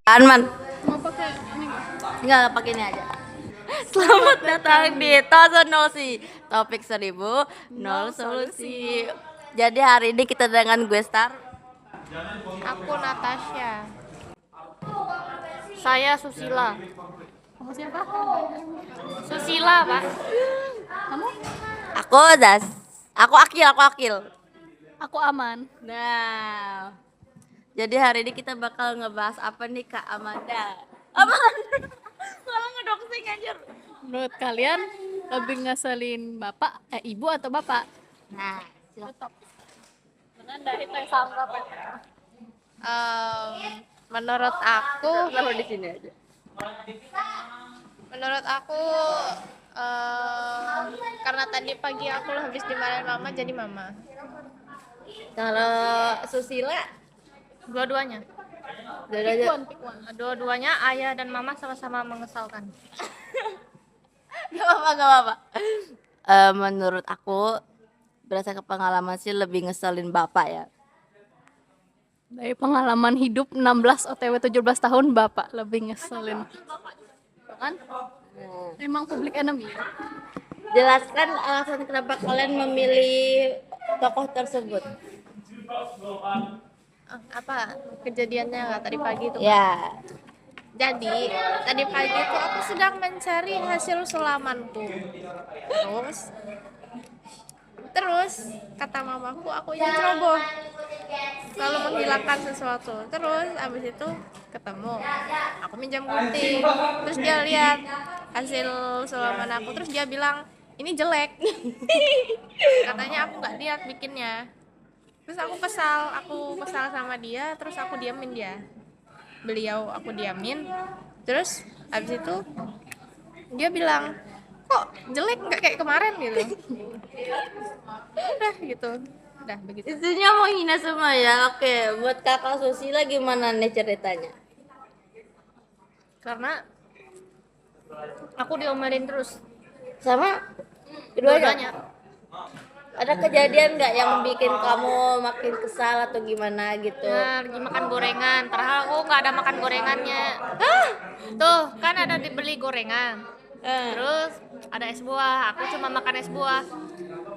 Man, Mau pakai ini nggak? enggak pakai ini aja. Selamat datang di Thousand Solusi, topik 1000 nol solusi. Jadi hari ini kita dengan gue Star. Aku Natasha. Saya Susila. Kamu siapa? Susila, Pak. Kamu? Aku Das. Aku Akil. Aku Aman. Nah, jadi hari ini kita bakal ngebahas apa nih Kak Amanda? Amanda, malah ngedoxing anjir. Menurut kalian lebih ngeselin ibu atau bapak? Nah, silakan. Menanda itu yang sama menurut aku, Taruh di sini aja. menurut aku karena tadi pagi aku habis dimarahin mama jadi mama. Kalau Susila, Dua-duanya. Dua-duanya ayah dan mama sama-sama mengesalkan. Gak apa-apa. Menurut aku berdasarkan pengalaman sih lebih ngeselin bapak ya. Dari pengalaman hidup 16 OTW 17 tahun bapak lebih ngeselin. Kan? Emang public enemy. Jelaskan alasan kenapa kalian memilih tokoh tersebut. Apa kejadiannya nggak tadi pagi itu? Ya. Jadi tadi pagi itu aku sedang mencari hasil sulamanku. Terus kata mamaku aku ini ceroboh, selalu menghilangkan sesuatu. Terus abis itu ketemu, aku minjam gunting, terus dia lihat hasil sulaman aku, terus dia bilang ini jelek. Katanya aku nggak lihat bikinnya. Terus aku kesal sama dia, terus aku diamin dia. Aku diamin. Terus abis itu dia bilang kok jelek nggak kayak kemarin gitu. Udah gitu, udah begitu. Isunya mau hina semua ya. Oke, buat kakak Susila gimana nih ceritanya? Karena aku diomelin terus Sama dua-duanya. ada kejadian nggak yang bikin kamu makin kesal atau gimana gitu? Nah, lagi makan gorengan, padahal aku nggak ada makan gorengannya. Tuh kan ada dibeli gorengan, terus ada es buah, aku cuma makan es buah,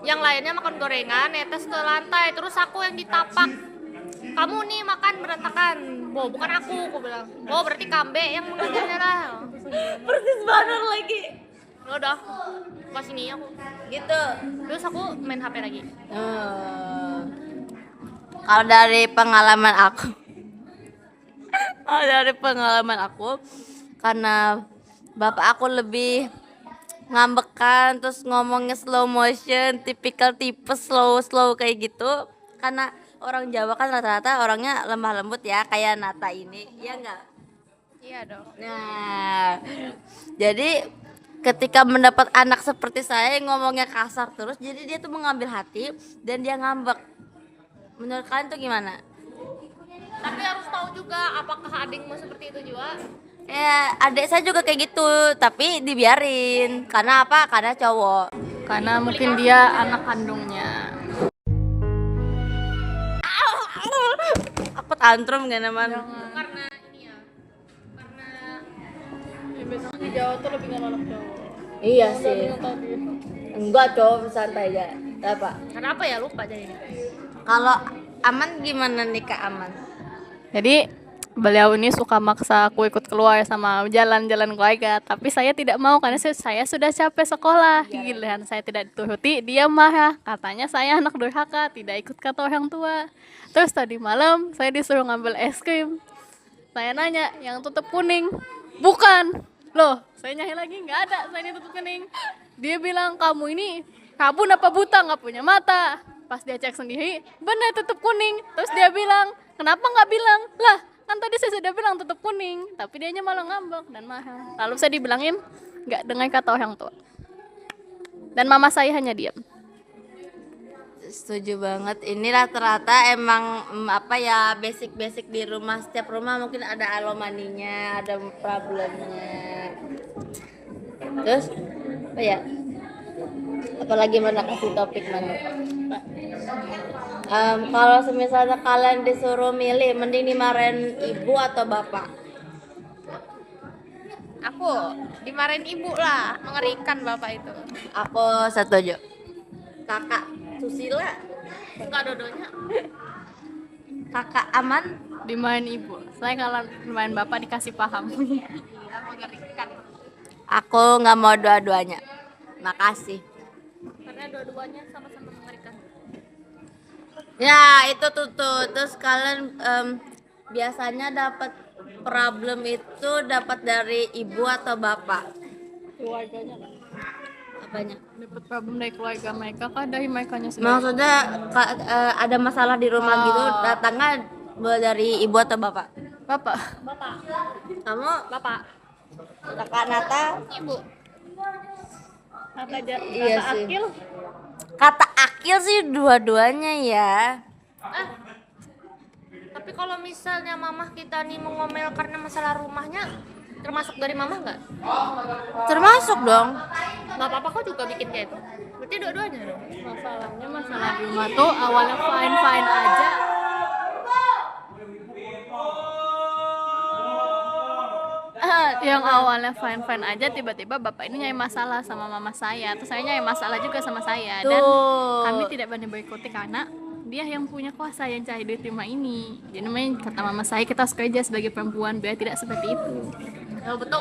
yang lainnya makan gorengan, netes ke lantai, terus aku yang ditapak. Kamu nih makan berantakan. Bukan aku bilang. Berarti kambe yang mengajarnya lah. Persis banget lagi. Udah pas ini aku Gitu. terus aku main HP lagi. Kalau dari pengalaman aku, karena bapak aku lebih ngambekan, terus ngomongnya slow motion, tipikal tipe slow kayak gitu. Karena orang Jawa kan rata-rata orangnya lemah lembut ya, kayak Nata ini, ya enggak? Iya dong. Nah, jadi ketika mendapat anak seperti saya yang ngomongnya kasar terus, jadi dia tuh mengambil hati dan dia ngambek. Menurut kalian tuh gimana? Tapi harus tahu juga apakah adikmu seperti itu juga. Ya, adik saya juga kayak gitu, tapi dibiarin. Karena apa? Karena cowok. Karena mungkin dia anak kandungnya. Aku tantrum gak namanya. Karena ini ya. Karena biasanya di Jawa tuh lebih nggak anak cowok. Iya sih. Enggak, cowok santai aja. Apa? Kenapa ya lupa jadi. Kalau Aman gimana nih Kak Aman? Jadi beliau ini suka maksa aku ikut keluar sama jalan-jalan keluarga, tapi saya tidak mau karena saya sudah capek sekolah. Giliran saya tidak dituruti, dia marah. Katanya saya anak durhaka, tidak ikut kata orang tua. Terus tadi malam saya disuruh ngambil es krim. Saya nanya, yang tutup kuning? Bukan. Loh, saya nyari lagi, nggak ada, saya ini tutup kuning. Dia bilang, kamu ini kabun apa buta, nggak punya mata. Pas dia cek sendiri, benar tutup kuning. Terus dia bilang, kenapa nggak bilang? Lah, kan tadi saya sudah bilang tutup kuning. Tapi dianya malah ngambek dan marah. Lalu saya dibilangin, nggak dengar kata orang tua. Dan mama saya hanya diam. Setuju banget. Ini rata-rata emang basic di rumah. Setiap rumah mungkin ada alomaninya, ada problemnya. Terus apa ya? Apalagi mana kasih topik mana? Kalau misalnya kalian disuruh milih, mending dimarahin ibu atau bapak? Aku dimarahin ibu lah, mengerikan bapak itu. Aku setuju. Kakak Susila, Enggak dua-duanya. kakak Aman, Dimain ibu. Saya kalau main bapak dikasih paham. Iya, mengerikan. aku nggak mau dua-duanya. Makasih. Karena dua-duanya sama-sama mengerikan. Ya itu tuh. Terus kalian biasanya dapat problem itu dapat dari ibu atau bapak? Keluarganya lah. Apanya? Dapat problem dari keluarga mereka kah dari mereka sendiri? Maksudnya ada masalah di rumah gitu datangnya dari ibu atau bapak? Bapak. Bapak, Kamu bapak, kakak Nata? ibu. Kata Iya sih. Akil. Kata Akil sih dua-duanya ya. Tapi kalau misalnya mamah kita nih mengomel karena masalah rumahnya, termasuk dari mamah nggak? Termasuk dong. Nggak apa-apa kok juga bikin kayak itu. Berarti dua-duanya dong. Masalahnya masalah di rumah tuh awalnya fine aja. Yang awalnya fine aja tiba-tiba bapak ini nyari masalah sama mama saya, terus saya nyari masalah juga sama saya, dan Tuh. kami tidak berani berikuti karena dia yang punya kuasa yang cari duit rumah ini. Jadi namanya kata mama saya kita harus kerja sebagai perempuan biar tidak seperti itu. Oh, betul.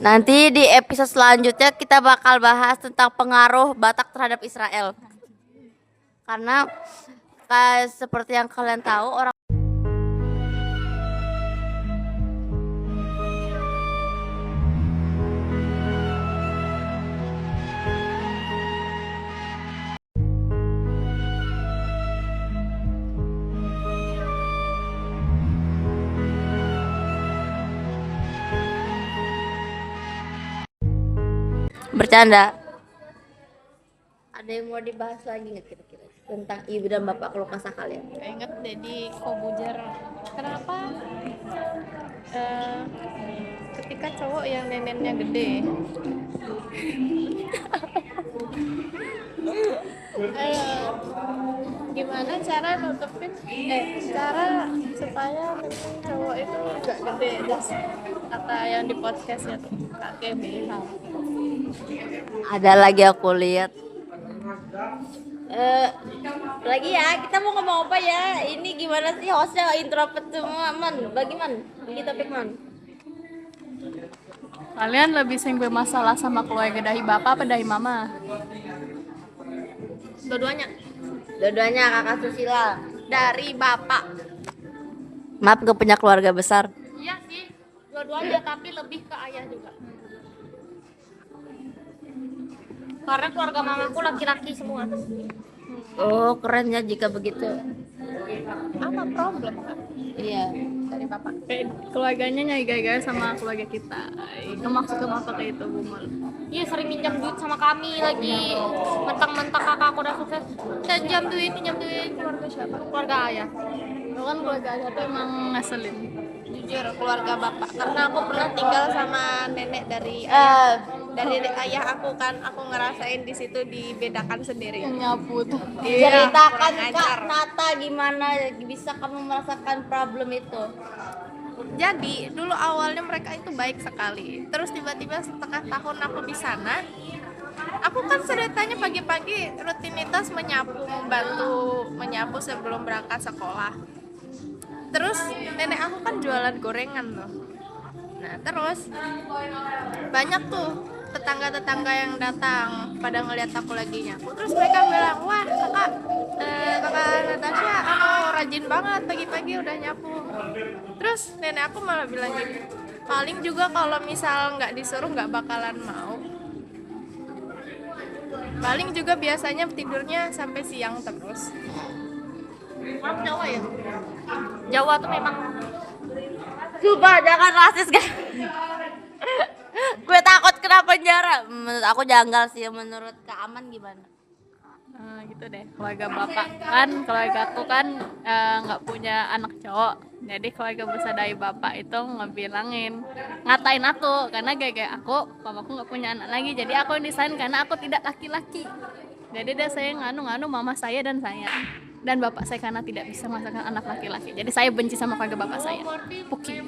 Nanti di episode selanjutnya kita bakal bahas tentang pengaruh Batak terhadap Israel. Karena seperti yang kalian tahu orang bercanda. Ada yang mau dibahas lagi nggak kira-kira tentang ibu dan bapak keluh kesah kalian? Ingat Deddy Kobuzer. Kenapa? Ketika cowok yang neneknya gede, gimana cara nutupin? Cara supaya neneng cowok itu gak gede, terus kata yang di podcast ya tuh pakai BH. Ada lagi aku lihat. Lagi ya, kita mau ngomong apa ya? Ini gimana sih hostnya introvert semua, Man? Bagaimana? Ini topik Man. Kalian lebih sering bermasalah sama keluarga dari bapak apa dari mama? Dua-duanya Dua-duanya kakak Susila. dari bapak. Maaf gak punya keluarga besar. Iya sih, dua-duanya tapi lebih ke ayah juga. Karena keluarga mamaku laki-laki semua. Oh keren ya jika begitu. Apa problem kan? Iya. Dari bapak. Keluarganya nyari gara-gara sama keluarga kita. Itu maksudnya apa kayak itu, Bumul? Iya sering minjam duit sama kami lagi. Mentang-mentang kakak aku udah sukses. Pinjam duit. Keluarga siapa? Keluarga ayah. Itu kan keluarga ayah tuh emang ngeselin. Jujur keluarga bapak. Karena aku pernah tinggal sama nenek dari ayah. Dari ayah aku kan, aku ngerasain di situ dibedakan sendiri. Yang nyapu tuh. Ceritakan kurang Kak ajar. Nata gimana bisa kamu merasakan problem itu? Jadi dulu awalnya mereka itu baik sekali. Terus tiba-tiba setengah tahun aku di sana, aku kan ceritanya pagi-pagi rutinitas membantu menyapu sebelum berangkat sekolah. Terus nenek aku kan jualan gorengan loh. Nah terus banyak tuh tetangga-tetangga yang datang pada ngeliat aku lagi nyapu. Terus mereka bilang, wah kakak Natasha, kamu rajin banget pagi-pagi udah nyapu. Terus nenek aku malah bilang gini, paling juga kalau misal nggak disuruh nggak bakalan mau. Paling juga biasanya tidurnya sampai siang terus. Orang Jawa ya? Jawa tuh memang Coba jangan rasis kan. Gue takut kena penjara. Menurut aku janggal sih. Menurut Kak Aman gimana? Gitu deh, keluarga bapak kan, keluarga aku kan nggak punya anak cowok, jadi keluarga besar dari bapak itu ngebilangin, ngatain aku karena gara-gara aku, papaku nggak punya anak lagi, jadi aku desain karena aku tidak laki-laki, jadi dia saya nganu mama saya dan bapak saya karena tidak bisa menghasilkan anak laki-laki, jadi saya benci sama keluarga bapak saya. Puki.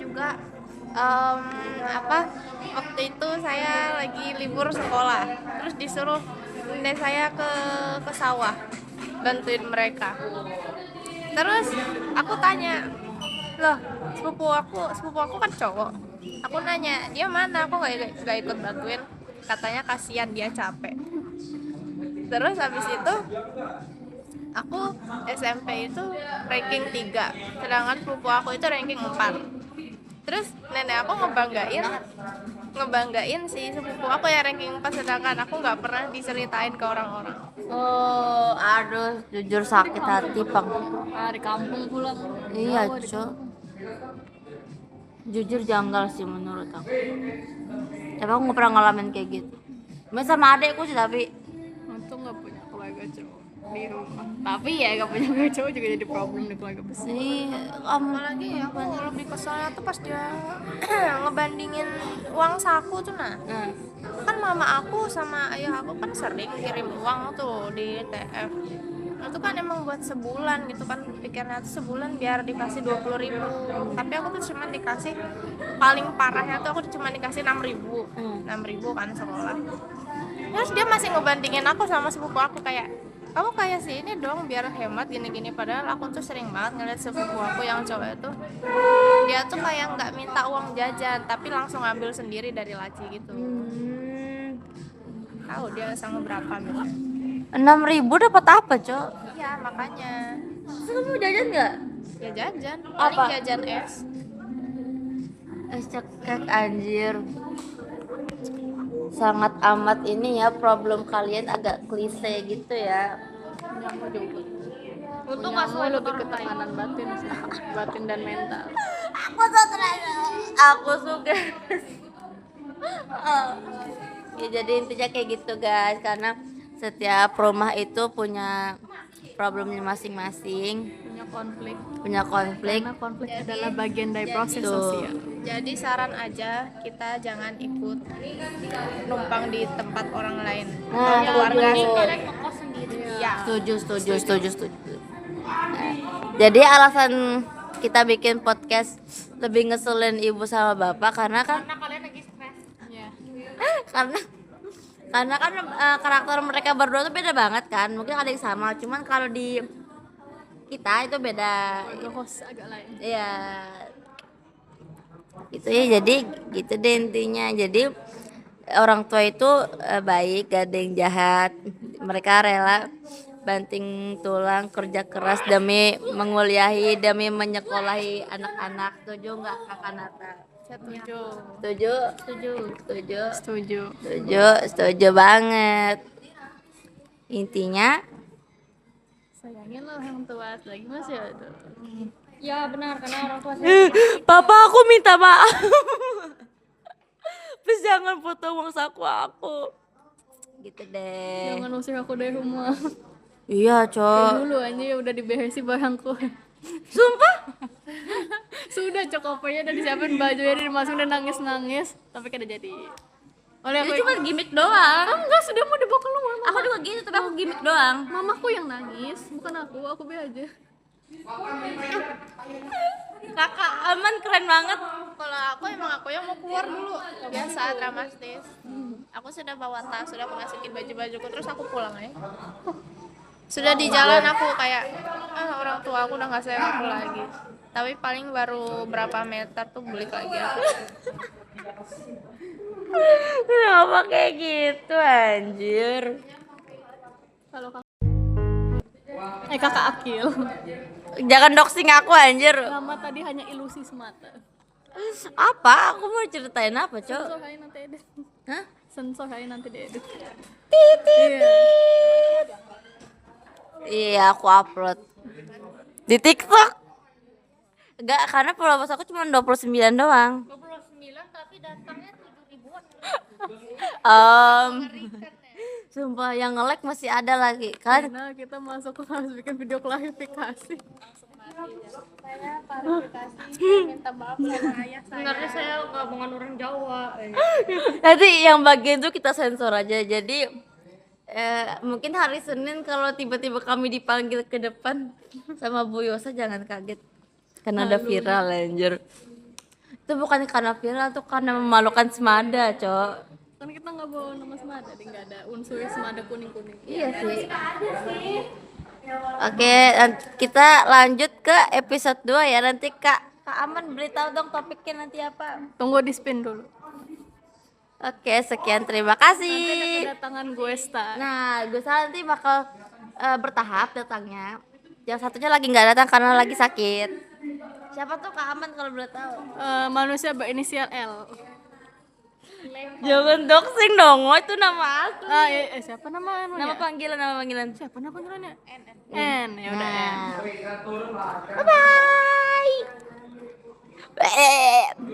juga waktu itu saya lagi libur sekolah, terus disuruh nenek saya ke sawah bantuin mereka. Terus aku tanya, loh sepupu aku kan cowok. Aku nanya, dia mana? Aku nggak ikut bantuin. Katanya kasihan, dia capek. Terus habis itu aku SMP itu ranking 3, sedangkan sepupu aku itu ranking 4. Terus nenek aku ngebanggain si sepupu aku yang ranking 4, sedangkan aku nggak pernah diceritain ke orang-orang. Oh, aduh, jujur sakit hati, Pang. Di kampung pulang. Iya, Cok. Jujur janggal sih menurut aku. Tapi aku nggak pernah ngalamin kayak gitu. Cuma sama adekku sih, tapi Untung nggak punya keluarga cowok di rumah. Tapi ya nggak punya keluarga cowok juga jadi problem di keluarga besar. kamu Apalagi aku lebih keselnya tuh pas dia ngebandingin uang saku tuh. Nah, kan mama aku sama ayah aku kan sering kirim uang tuh di TF. Itu kan emang buat sebulan gitu kan, pikirnya tuh sebulan biar dikasih 20.000. Tapi aku tuh cuma dikasih, paling parahnya tuh aku cuma dikasih 6.000 kan sekolah. Terus dia masih ngebandingin aku sama sepupu aku, kayak kamu kayak sih ini dong biar hemat gini-gini. Padahal aku tuh sering banget ngeliat sepupu aku yang cowok itu, dia tuh kayak nggak minta uang jajan tapi langsung ambil sendiri dari laci gitu. Tahu dia sama berapa gitu. 6.000 dapat apa, Cok? Iya makanya. Terus kamu jajan nggak? Ya jajan, paling Apa? jajan es. Es cekek, anjir. Sangat amat ini ya, problem kalian agak klise gitu ya. Untung Kamu lebih ke tekanan batin sih, batin dan mental. Aku suka. Ya, jadi intinya kayak gitu guys, karena setiap rumah itu punya problemnya masing-masing, Punya konflik. punya konflik. Karena konflik adalah bagian dari proses Tuh. sosial. Jadi saran aja, kita jangan ikut numpang di tempat orang lain. Nah, Keluarga setuju. sendiri. Ya. Setuju. Nah, jadi alasan kita bikin podcast lebih ngeselin ibu sama bapak karena kan Kalian lagi stres. Iya. karena kan karakter mereka berdua tuh beda banget kan. Mungkin ada yang sama, cuman kalau di kita itu beda. Host agak lain. Iya. Itu ya, jadi gitu deh intinya. Jadi orang tua itu baik, gak ada yang jahat. Mereka rela banting tulang kerja keras demi menguliahi, demi menyekolahi anak-anak. Setuju nggak Kakak Nata? Setuju. Setuju banget. Intinya Sayangin lah orang tua lagi masih ada. Ya benar, karena orang tua saya Papa, aku minta maaf. Please jangan foto uang saku aku. Gitu deh. Jangan usir aku dari rumah. Iya, Cok. Dulu aja ya udah diberesi barangku. Sumpah? Sudah cokopernya udah disiapin bajunya, udah dimasukin, udah nangis. Tapi kan udah jadi. Oleh Itu aku cuma gimmick doang. enggak, sudah mau dibawa keluar. Aku juga gitu, tapi aku gimmick doang. Mamaku yang nangis, bukan aku be aja. Kakak Aman keren banget. Kalau aku yang mau keluar dulu. Biasa dramatis. Aku sudah bawa tas, sudah aku masukin baju-bajuku, terus aku pulang ya. Sudah di jalan aku kayak orang tua aku udah nggak sayang aku lagi. Tapi paling baru berapa meter tuh balik lagi aku. Kenapa kayak gitu, anjir? Kalau kakak Akil. Jangan doxing aku, anjir. Nama tadi hanya ilusi semata. Apa? Aku mau ceritain apa, Cok? Sensor hari nanti edit. Hah? Sensor hari nanti diedit. Iya, aku upload di TikTok. Enggak, karena followers aku cuma 29 doang. 29 tapi datangnya 7.000-an. Sumpah yang nge-like masih ada lagi. Kan Karena kita masuk harus bikin video klarifikasi. Saya klarifikasi, minta maaf sama ayah saya. Sebenarnya saya ngomongin orang Jawa. nanti yang bagian itu kita sensor aja. Jadi mungkin hari Senin kalau tiba-tiba kami dipanggil ke depan sama Bu Yosa, jangan kaget karena ada viral, anjir. Itu bukan karena viral, tuh karena memalukan Semada, Cok. Kan kita nggak bawa nama Semada, nggak ada unsur Semada kuning-kuning. Iya sih. Oke, kita lanjut ke episode 2 ya. Nanti Kak Aman beritahu dong topiknya nanti apa. Tunggu di spin dulu. Oke, sekian, terima Nanti ada kasih. kedatangan gue Sta. Nah, gue nanti bakal bertahap datangnya. Yang satunya lagi nggak datang karena lagi sakit. Siapa tuh Kak Aman kalau boleh tahu? Manusia berinisial L. Jangan doxing dong, oh, itu nama asli. Siapa nama anunya? Nama panggilan. Siapa nama panggilannya? N. Ya udah N. Bye bye.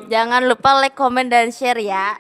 Jangan lupa like, comment dan share ya.